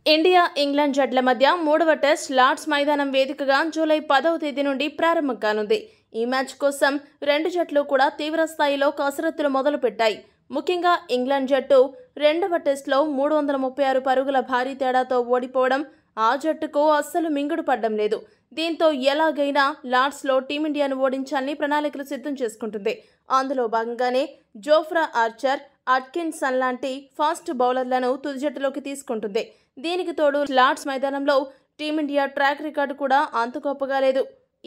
India England జట్ల మధ్య మూడవ టెస్ట్ లార్డ్స్ మైదానం వేదికగా జూలై 10వ తేదీ నుండి ప్రారంభం కానుంది. ఈ మ్యాచ్ కోసం రెండు జట్లు కూడా తీవ్ర స్థాయిలో కసరత్తులు మొదలుపెట్టాయి. ముఖ్యంగా ఇంగ్లాండ్ జట్టు రెండవ టెస్టులో 336 పరుగుల భారీ తేడాతో ఓడిపోవడం ఆ జట్టుకు అస్సలు మింగుడు పడ్డం లేదు. దీంతో ఎలాగైనా లార్డ్స్లో టీమిండియాను ఓడించాలని ప్రణాళికలు సిద్ధం చేసుకుంటుంది. అందులో భాగంగానే జోఫ్రా ఆర్చర్, అట్కిన్సన్ లాంటి ఫాస్ట్ బౌలర్లను తుది జట్టులోకి తీసుకుంటుంది. దీనికి తోడు లార్డ్స్ మైదానంలో టీమిండియా ట్రాక్ రికార్డు కూడా అంత గొప్పగా లేదు.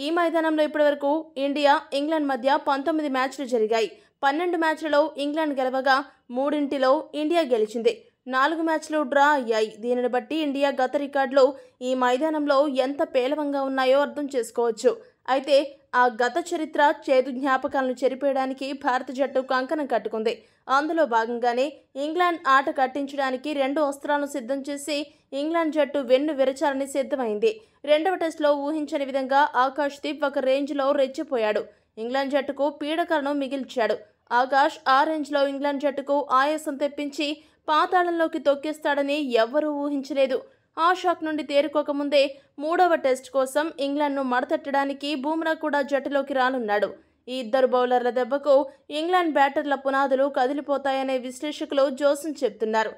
ఈ మైదానంలో ఇప్పటివరకు ఇండియా ఇంగ్లాండ్ మధ్య 19 మ్యాచ్లు జరిగాయి. 12 మ్యాచ్లలో ఇంగ్లాండ్ గెలవగా 3 ఇండియా గెలిచింది. 4 మ్యాచ్లు డ్రా అయ్యాయి. దీనిని బట్టి ఇండియా గత రికార్డులు ఈ మైదానంలో ఎంత పేలవంగా ఉన్నాయో అర్థం చేసుకోవచ్చు. అయితే ఆ గత చరిత్ర చేదు జ్ఞాపకాలను చెరిపేయడానికి భారత జట్టు కంకణం కట్టుకుంది. అందులో భాగంగానే ఇంగ్లాండ్ ఆట కట్టించడానికి 2 అస్త్రాలను సిద్ధం చేసి ఇంగ్లాండ్ జట్టు వెన్ను విరచాలని సిద్ధమైంది. రెండవ టెస్టులో ఊహించని విధంగా ఆకాష్ దీప్ ఒక రేంజ్లో రెచ్చిపోయాడు. ఇంగ్లాండ్ జట్టుకు పీడకలను మిగిల్చాడు. ఆకాష్ ఆ రేంజ్లో ఇంగ్లాండ్ జట్టుకు ఆయాసం తెప్పించి పాతాళంలోకి తొక్కేస్తాడని ఎవ్వరూ ఊహించలేదు. ఆ షాక్ నుండి తేరుకోకముందే మూడవ టెస్ట్ కోసం ఇంగ్లాండ్ను మడతట్టడానికి బూమ్రా కూడా జట్టులోకి రానున్నాడు. ఈ ఇద్దరు బౌలర్ల దెబ్బకు ఇంగ్లాండ్ బ్యాటర్ల పునాదులు కదిలిపోతాయనే విశ్లేషకులు జోస్యం చెప్తున్నారు.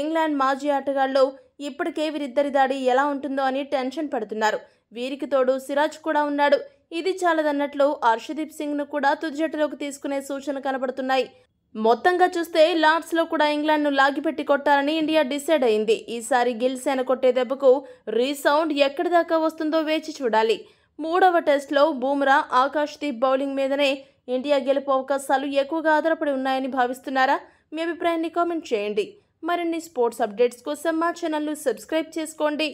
ఇంగ్లాండ్ మాజీ ఆటగాళ్లు ఇప్పటికే వీరిద్దరి దాడి ఎలా ఉంటుందో అని టెన్షన్ పడుతున్నారు. వీరికి తోడు సిరాజ్ కూడా ఉన్నాడు. ఇది చాలదన్నట్లు హర్షదీప్ సింగ్ను కూడా తుది జట్టులోకి తీసుకునే సూచన కనబడుతున్నాయి. మొత్తంగా చూస్తే లార్డ్స్లో కూడా ఇంగ్లాండ్ను లాగిపెట్టి కొట్టాలని ఇండియా డిసైడ్ అయింది. ఈసారి గిల్ సేన కొట్టే దెబ్బకు రీసౌండ్ ఎక్కడి దాకా వస్తుందో వేచి చూడాలి. మూడవ టెస్టులో బూమ్రా, ఆకాష్ దీప్ బౌలింగ్ మీదనే ఇండియా గెలుపు అవకాశాలు ఎక్కువగా ఆధారపడి ఉన్నాయని భావిస్తున్నారా? మీ అభిప్రాయాన్ని కామెంట్ చేయండి. మరిన్ని స్పోర్ట్స్ అప్డేట్స్ కోసం మా ఛానల్ను సబ్స్క్రైబ్ చేసుకోండి.